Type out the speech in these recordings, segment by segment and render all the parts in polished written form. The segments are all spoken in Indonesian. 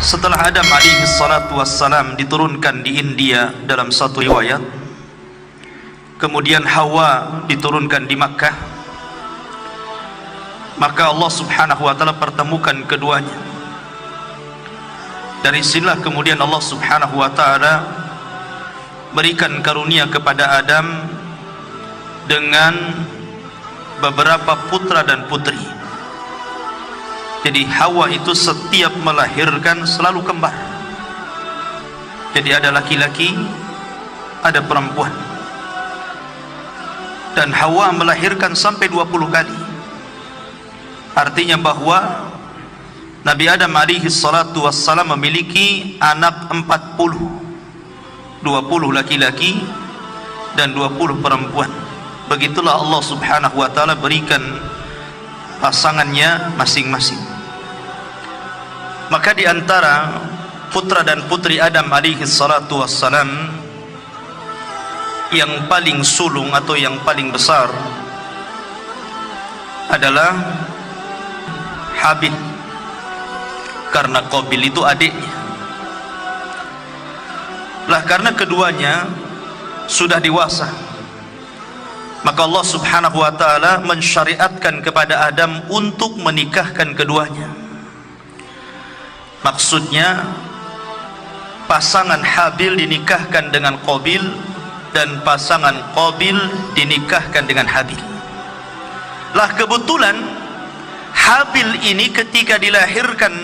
Setelah Adam alaihi salatu wassalam diturunkan di India dalam satu riwayat, kemudian Hawa diturunkan di Makkah, maka Allah subhanahu wa ta'ala pertemukan keduanya. Dari sinilah kemudian Allah subhanahu wa ta'ala berikan karunia kepada Adam dengan beberapa putra dan putri. Jadi Hawa itu setiap melahirkan selalu kembar. Jadi ada laki-laki, ada perempuan. Dan Hawa melahirkan sampai 20 kali. Artinya bahwa Nabi Adam alaihi salatu wassalam memiliki anak 40. 20 laki-laki dan 20 perempuan. Begitulah Allah subhanahu wa ta'ala berikan pasangannya masing-masing. Maka di antara putra dan putri Adam alaihi salatu wassalam, yang paling sulung atau yang paling besar adalah Habil, karena Qabil itu adiknya. Lah karena keduanya sudah dewasa, maka Allah subhanahu wa ta'ala mensyariatkan kepada Adam untuk menikahkan keduanya. Maksudnya pasangan Habil dinikahkan dengan Qabil dan pasangan Qabil dinikahkan dengan Habil. Lah kebetulan Habil ini ketika dilahirkan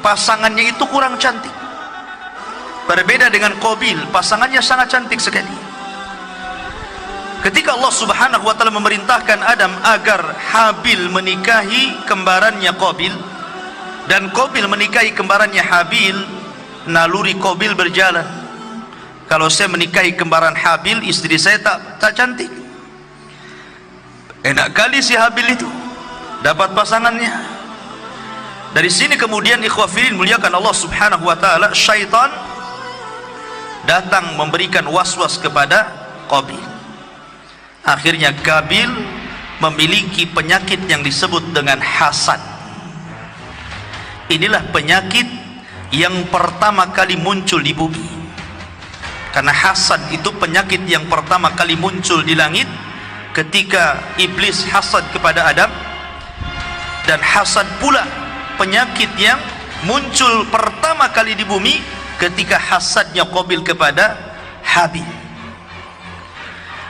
pasangannya itu kurang cantik. Berbeda dengan Qabil, pasangannya sangat cantik sekali. Ketika Allah subhanahu wa ta'ala memerintahkan Adam agar Habil menikahi kembarannya Qabil dan Qabil menikahi kembarannya Habil, naluri Qabil berjalan. Kalau saya menikahi kembaran Habil, istri saya tak cantik. Enak kali si Habil itu dapat pasangannya. Dari sini kemudian ikhwafilin muliakan Allah subhanahu wa ta'ala, syaitan datang memberikan was-was kepada Qabil. Akhirnya Qabil memiliki penyakit yang disebut dengan hasad. Inilah penyakit yang pertama kali muncul di bumi. Karena hasad itu penyakit yang pertama kali muncul di langit ketika iblis hasad kepada Adam, dan hasad pula penyakit yang muncul pertama kali di bumi ketika hasadnya Qabil kepada Habil.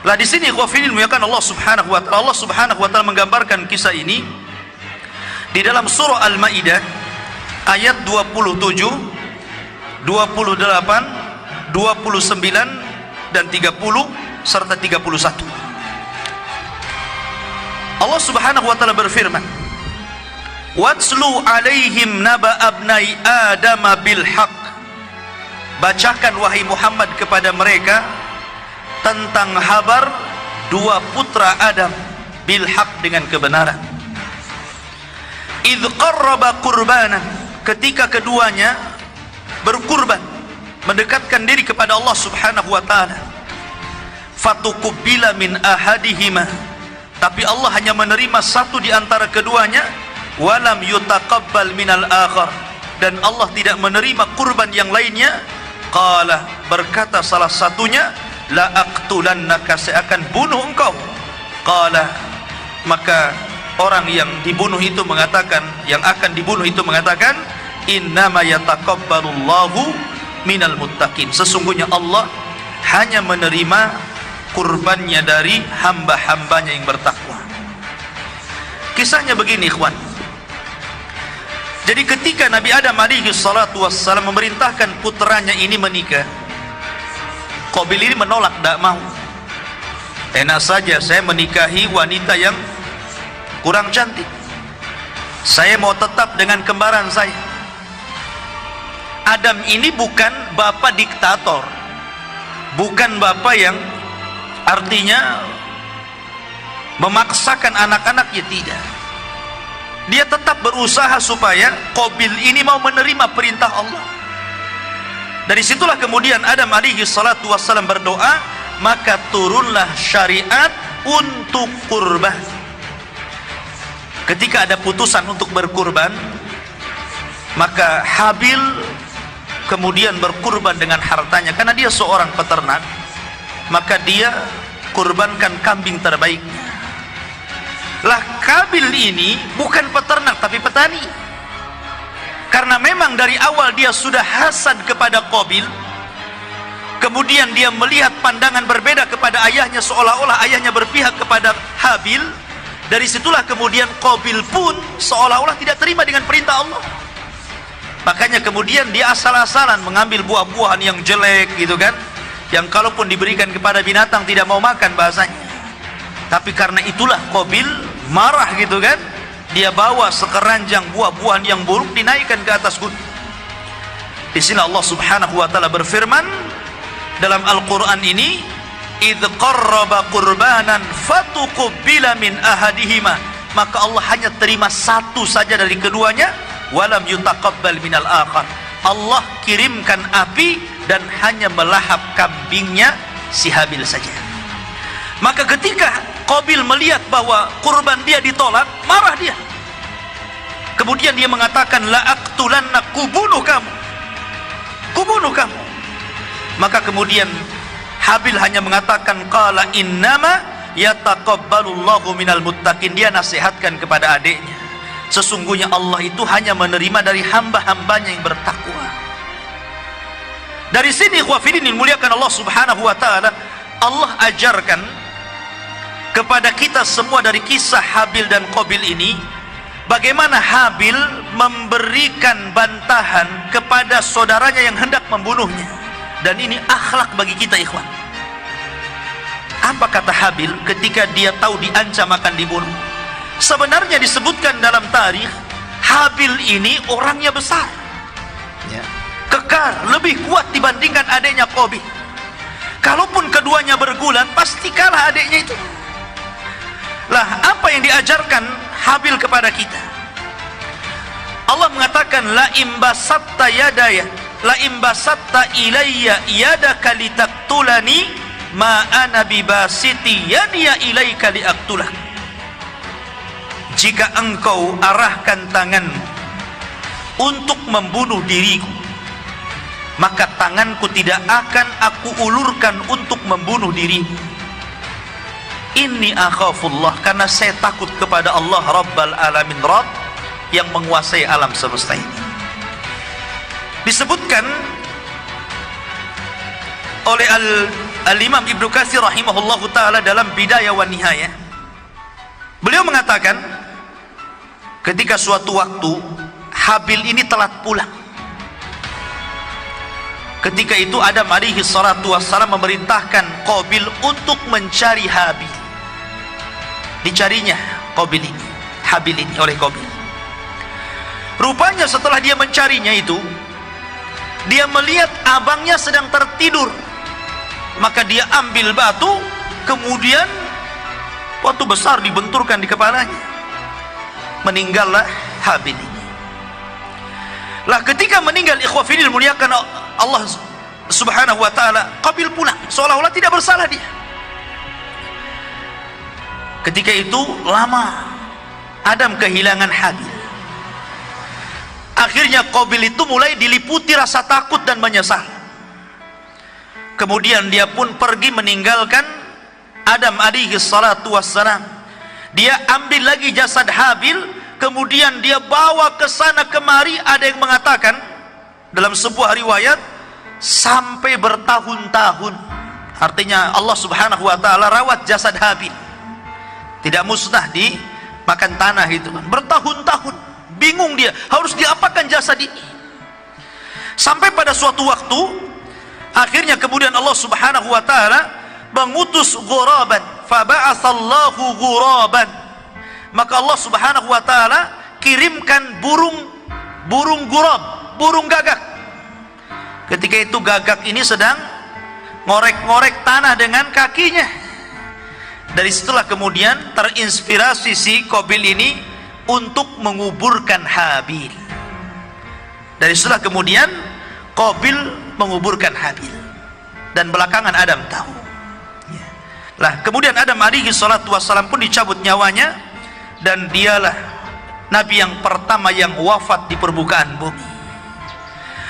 Lah di sini ikhwafilin muliakan Allah subhanahu wa ta'ala, Allah subhanahu wa ta'ala menggambarkan kisah ini di dalam surah Al-Maidah ayat 27, 28, 29 dan 30 serta 31. Allah subhanahu wa ta'ala berfirman, "Watslu alaihim naba abnai Adam bil haq." Bacakan wahai Muhammad kepada mereka tentang kabar dua putra Adam bil haq, dengan kebenaran. Idz qarraba qurbanan, ketika keduanya berkurban, mendekatkan diri kepada Allah subhanahu wa ta'ala. Fatuqbila min ahadihima, tapi Allah hanya menerima satu di antara keduanya. Walam yutaqabbal minal akhar, dan Allah tidak menerima kurban yang lainnya. Qala, berkata salah satunya, la aqtulannaka, saya akan bunuh engkau. Qala, maka orang yang dibunuh itu mengatakan, yang akan dibunuh itu mengatakan, innama yataqabbalullahu minal muttaqin, sesungguhnya Allah hanya menerima kurbannya dari hamba-hambanya yang bertakwa. Kisahnya begini ikhwan. Jadi ketika Nabi Adam alaihi salatu wassalam memerintahkan putranya ini menikah, Qabil ini menolak, tidak mau. Enak saja saya menikahi wanita yang kurang cantik, saya mau tetap dengan kembaran saya. Adam ini bukan bapak diktator, bukan bapak yang artinya memaksakan anak-anaknya, tidak. Dia tetap berusaha supaya Qabil ini mau menerima perintah Allah. Dari situlah kemudian Adam alaihi salatu wassalam berdoa, maka turunlah syariat untuk kurban. Ketika ada putusan untuk berkurban, Maka Habil kemudian berkurban dengan hartanya, karena dia seorang peternak, maka dia kurbankan kambing terbaik. Lah Kabil ini bukan peternak tapi petani, karena memang dari awal dia sudah hasad kepada Qabil. Kemudian dia melihat pandangan berbeda kepada ayahnya, seolah-olah ayahnya berpihak kepada Habil. Dari situlah kemudian Qabil pun seolah-olah tidak terima dengan perintah Allah. Makanya kemudian dia asal-asalan mengambil buah-buahan yang jelek gitu kan, yang kalaupun diberikan kepada binatang tidak mau makan bahasanya. Tapi karena itulah Qabil marah gitu kan, dia bawa sekeranjang buah-buahan yang buruk dinaikkan ke atas gunung. Di sini Allah Subhanahu wa taala berfirman dalam Al-Qur'an ini, "Idz qarraba qurbanan fatuqbila min ahadihima." Maka Allah hanya terima satu saja dari keduanya, walam yutaqabbal minal akhar. Allah kirimkan api dan hanya melahap kambingnya si Habil saja. Maka ketika Qabil melihat bahwa kurban dia ditolak, marah dia. Kemudian dia mengatakan, la aqtulanna, kubunuh kamu, kubunuh kamu. Maka kemudian Habil hanya mengatakan, qala innama yataqabbalullahu minal muttaqin. Dia nasihatkan kepada adiknya, sesungguhnya Allah itu hanya menerima dari hamba-hambanya yang bertakwa. Dari sini ikhwafidin dimuliakan Allah Subhanahu wa taala, Allah ajarkan kepada kita semua dari kisah Habil dan Qabil ini, bagaimana Habil memberikan bantahan kepada saudaranya yang hendak membunuhnya. Dan ini akhlak bagi kita ikhwan. Apa kata Habil ketika dia tahu diancam akan dibunuh? Sebenarnya disebutkan dalam tarikh, Habil ini orangnya besar, ya, kekar, lebih kuat dibandingkan adiknya Qabil. Kalaupun keduanya bergulat, pasti kalah adiknya itu. Lah, apa yang diajarkan Habil kepada kita? Allah mengatakan, la imbasatta yadaya, la imbasatta ilayya yadaka litaktulani ma ana bibasiti yadiya ilayka liaktulak. Jika engkau arahkan tanganmu untuk membunuh diriku, maka tanganku tidak akan aku ulurkan untuk membunuh dirimu. Inni akhafullah, karena saya takut kepada Allah Rabbal Alamin, Rabb yang menguasai alam semesta ini. Disebutkan oleh Al-Imam Ibnu Katsir rahimahullahu ta'ala dalam Bidayah wa Nihayah, beliau mengatakan ketika suatu waktu Habil ini telat pulang. Ketika itu Adam alaihi salatu wassalam memerintahkan Qabil untuk mencari Habil. Dicarinya Qabil ini, Habil ini oleh Qabil. Rupanya setelah dia mencarinya itu, dia melihat abangnya sedang tertidur. Maka dia ambil batu, kemudian batu besar dibenturkan di kepalanya. Meninggallah Habil ini. Lah ketika meninggal ikhwafidil muliakan Allah Subhanahu wa taala, Qabil pulang seolah-olah tidak bersalah dia. Ketika itu lama Adam kehilangan Habil. Akhirnya Qabil itu mulai diliputi rasa takut dan menyesal. Kemudian dia pun pergi meninggalkan Adam alaihi salatu wassalam. Dia ambil lagi jasad Habil, kemudian dia bawa ke sana kemari. Ada yang mengatakan dalam sebuah riwayat sampai bertahun-tahun. Artinya Allah Subhanahu wa taala rawat jasad Habil, tidak musnah di makan tanah itu kan. Bertahun-tahun bingung dia harus diapakan jasad ini. Sampai pada suatu waktu akhirnya kemudian Allah Subhanahu wa taala mengutus ghuraban, fa ba'atsallahu ghuraban. Maka Allah Subhanahu wa taala kirimkan burung ghurab, burung gagak. Ketika itu gagak ini sedang ngorek-ngorek tanah dengan kakinya. Dari situlah kemudian terinspirasi si Qabil ini untuk menguburkan Habil. Dari situlah kemudian Qabil menguburkan Habil, dan belakangan Adam tahu. Lah kemudian Adam alaihi salatu wassalam pun dicabut nyawanya, dan dialah Nabi yang pertama yang wafat di permukaan bumi.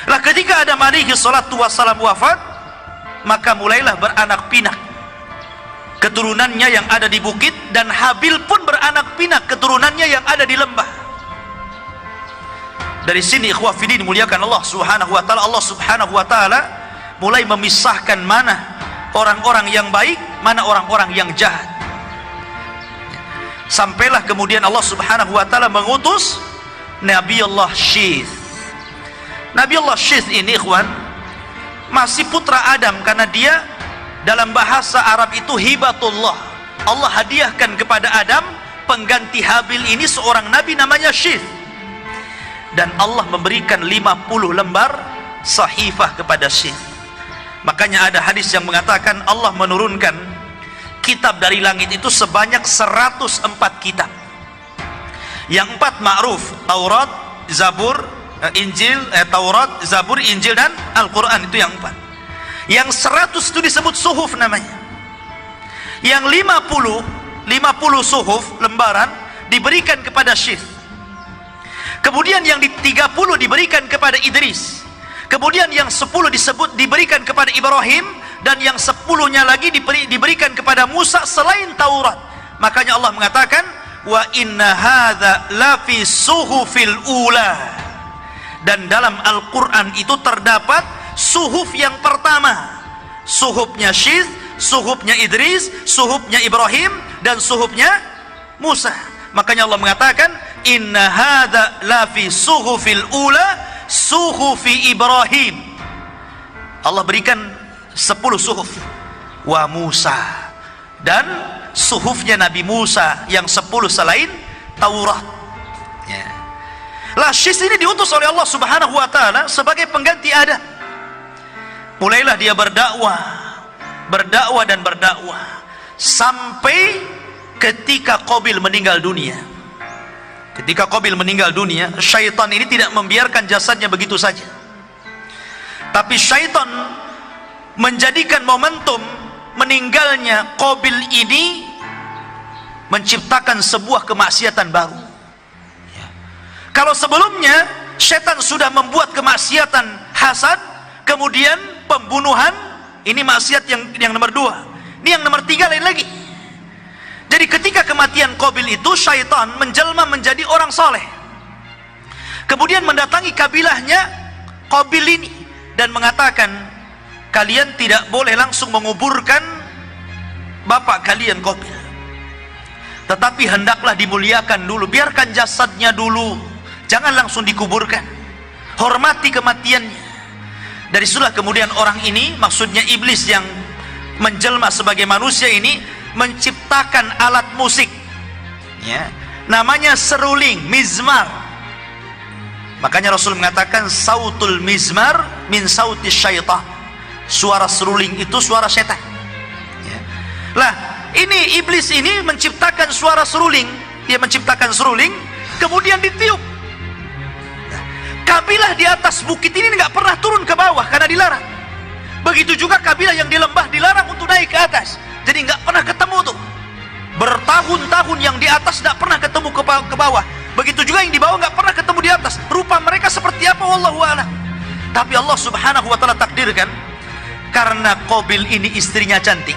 Lah ketika Adam alaihi salatu wassalam wafat, maka mulailah beranak pinak keturunannya yang ada di bukit, dan Habil pun beranak pinak keturunannya yang ada di lembah. Dari sini ikhwah fillah dimuliakan Allah Subhanahu wa taala, Allah Subhanahu wa taala mulai memisahkan mana orang-orang yang baik, mana orang-orang yang jahat. Sampailah kemudian Allah Subhanahu wa taala mengutus Nabi Allah Syith. Nabi Allah Syith ini ikhwan masih putra Adam, karena dia dalam bahasa Arab itu hibatullah. Allah hadiahkan kepada Adam pengganti Habil ini seorang nabi namanya Syith. Dan Allah memberikan 50 lembar sahifah kepada Syith. Makanya ada hadis yang mengatakan Allah menurunkan kitab dari langit itu sebanyak 104 kitab. Yang 4 ma'ruf, Taurat, Zabur, Injil, Taurat, Zabur, Injil dan Al-Quran, itu yang 4. Yang 100 itu disebut suhuf namanya. Yang 50 suhuf lembaran diberikan kepada Syith. Kemudian yang 30 diberikan kepada Idris. Kemudian yang 10 diberikan kepada Ibrahim, dan yang 10-nya lagi diberikan kepada Musa selain Taurat. Makanya Allah mengatakan wa inna hadza lafi suhufil ula. Dan dalam Al-Qur'an itu terdapat suhuf yang pertama, suhufnya Syith, suhufnya Idris, suhufnya Ibrahim, dan suhufnya Musa. Makanya Allah mengatakan inna hadza lafi suhufil ula suhufi Ibrahim. Allah berikan 10 suhuf wa Musa, dan suhufnya Nabi Musa yang 10 selain Taurat ya. Lah Syith ini diutus oleh Allah Subhanahu wa taala sebagai pengganti Adam. Mulailah dia berdakwah dan berdakwah sampai ketika Qabil meninggal dunia. Ketika Qabil meninggal dunia, syaitan ini tidak membiarkan jasadnya begitu saja, tapi syaitan menjadikan momentum meninggalnya Qabil ini menciptakan sebuah kemaksiatan baru ya. Kalau sebelumnya syaitan sudah membuat kemaksiatan hasad, kemudian pembunuhan, ini maksiat yang nomor 2. Ini yang nomor 3 lain lagi. Jadi ketika kematian Qabil itu, syaitan menjelma menjadi orang soleh, kemudian mendatangi kabilahnya Qabil ini dan mengatakan, kalian tidak boleh langsung menguburkan bapak kalian Qabil, tetapi hendaklah dimuliakan dulu, biarkan jasadnya dulu, jangan langsung dikuburkan, hormati kematiannya. Dari situlah kemudian orang ini, maksudnya iblis yang menjelma sebagai manusia ini, menciptakan alat musik ya, namanya seruling, mizmar. Makanya Rasul mengatakan sautul mizmar min sautis syaitan, suara seruling itu suara setan ya. Lah ini iblis ini menciptakan suara seruling, dia menciptakan seruling, kemudian ditiup. Nah, kabilah di atas bukit ini nggak pernah turun ke bawah karena dilarang. Begitu juga kabilah yang di lembah dilarang untuk naik ke atas, jadi nggak pernah ketemu tuh. Bertahun-tahun yang di atas nggak pernah ketemu ke bawah. Begitu juga yang di bawah nggak pernah ketemu di atas. Rupa mereka seperti apa wallahu a'lam. Tapi Allah Subhanahu wa taala takdirkan, karena Qabil ini istrinya cantik,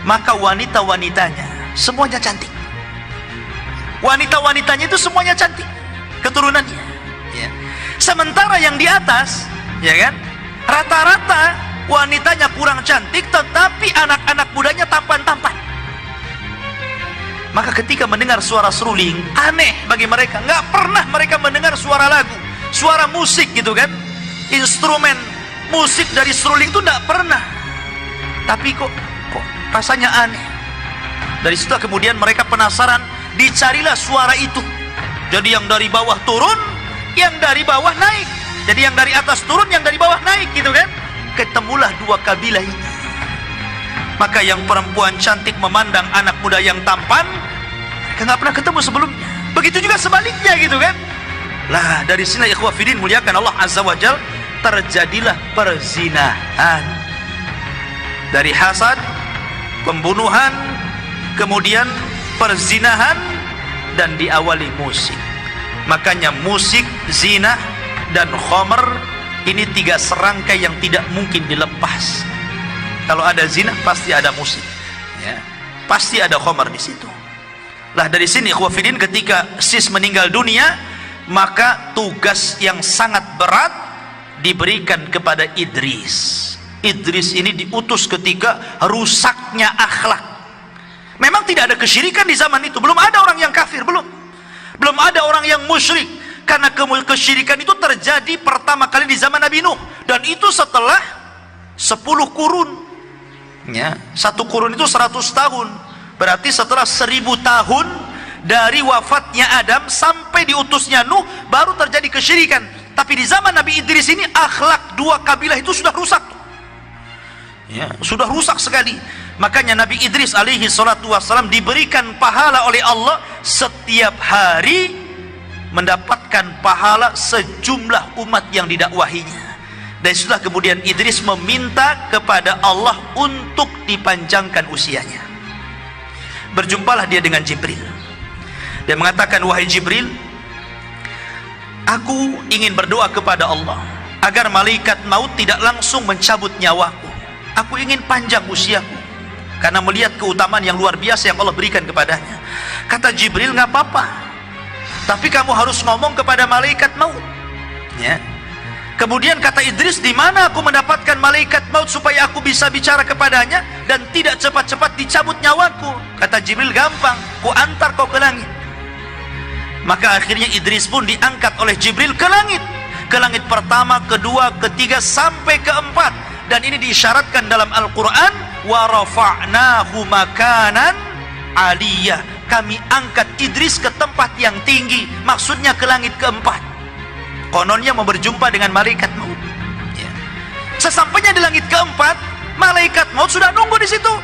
maka wanita-wanitanya semuanya cantik. Wanita-wanitanya itu semuanya cantik keturunannya ya. Sementara yang di atas ya kan, rata-rata wanitanya kurang cantik, tetapi anak-anak mudanya tampan-tampan. Maka ketika mendengar suara seruling, aneh bagi mereka. Nggak pernah mereka mendengar suara lagu, suara musik gitu kan, instrumen musik dari seruling itu nggak pernah. Tapi kok rasanya aneh. Dari situ kemudian mereka penasaran, dicarilah suara itu. Jadi yang dari bawah turun, yang dari bawah naik. Jadi yang dari atas turun, yang dari bawah naik gitu kan. Ketemulah dua kabilah ini. Maka yang perempuan cantik memandang anak muda yang tampan, mereka nggak pernah ketemu sebelumnya. Begitu juga sebaliknya gitu kan. Lah dari sini ikhwah fillah muliakan Allah Azza wa Jal, terjadilah perzinahan. Dari hasad, pembunuhan, kemudian perzinahan, dan diawali musik. Makanya musik, zina, dan khamr ini 3 serangkai yang tidak mungkin dilepas. Kalau ada zina pasti ada musik, ya, pasti ada khamr di situ. Lah dari sini ikhwah fillah, ketika sis meninggal dunia, maka tugas yang sangat berat diberikan kepada Idris. Idris ini diutus ketika rusaknya akhlak. Memang tidak ada kesyirikan di zaman itu, belum ada orang yang kafir, belum ada orang yang musyrik, karena kesyirikan itu terjadi pertama kali di zaman Nabi Nuh, dan itu setelah 10 kurun, ya, 1 kurun itu 100 tahun, berarti setelah 1000 tahun dari wafatnya Adam sampai diutusnya Nuh baru terjadi kesyirikan. Tapi di zaman Nabi Idris ini akhlak 2 kabilah itu sudah rusak, ya, sudah rusak sekali. Makanya Nabi Idris alaihi salatu wassalam diberikan pahala oleh Allah setiap hari, mendapatkan pahala sejumlah umat yang didakwahinya. Dan sudah kemudian Idris meminta kepada Allah untuk dipanjangkan usianya. Berjumpalah dia dengan Jibril. Dia mengatakan, wahai Jibril, aku ingin berdoa kepada Allah agar malaikat maut tidak langsung mencabut nyawaku. Aku ingin panjang usiaku, karena melihat keutamaan yang luar biasa yang Allah berikan kepadanya. Kata Jibril, nggak apa-apa, tapi kamu harus ngomong kepada malaikat maut, ya. Kemudian kata Idris, di mana aku mendapatkan malaikat maut supaya aku bisa bicara kepadanya dan tidak cepat-cepat dicabut nyawaku? Kata Jibril, gampang, ku antar kau ke langit. Maka akhirnya Idris pun diangkat oleh Jibril ke langit pertama, kedua, ketiga, sampai keempat. Dan ini diisyaratkan dalam Al-Quran, wa rafa'nahu makanan aliyah, kami angkat Idris ke tempat yang tinggi, maksudnya ke langit keempat. Kononnya mau berjumpa dengan malaikat maut, ya. Sesampainya di langit keempat, malaikat maut sudah nunggu di situ,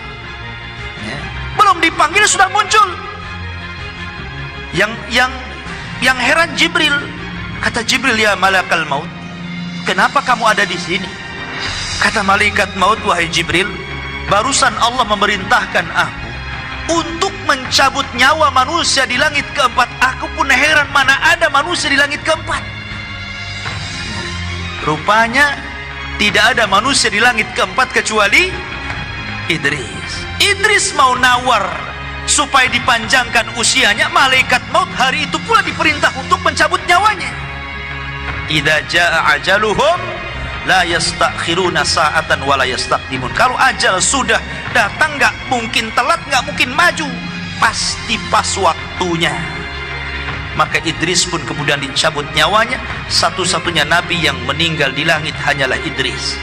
ya. Belum dipanggil sudah muncul. Yang heran Jibril. Kata Jibril, ya malakal maut, kenapa kamu ada di sini? Kata malaikat maut, wahai Jibril, barusan Allah memerintahkan aku untuk mencabut nyawa manusia di langit keempat. Aku pun heran, mana ada manusia di langit keempat. Rupanya tidak ada manusia di langit keempat kecuali Idris. Idris mau nawar supaya dipanjangkan usianya, malaikat maut hari itu pula diperintah untuk mencabut nyawanya. Idza jaa ajaluhum la yastakhiruna sa'atan wa la yastaqdimun. Kalau ajal sudah datang, nggak mungkin telat, nggak mungkin maju, pasti pas waktunya. Maka Idris pun kemudian dicabut nyawanya. Satu-satunya nabi yang meninggal di langit hanyalah Idris.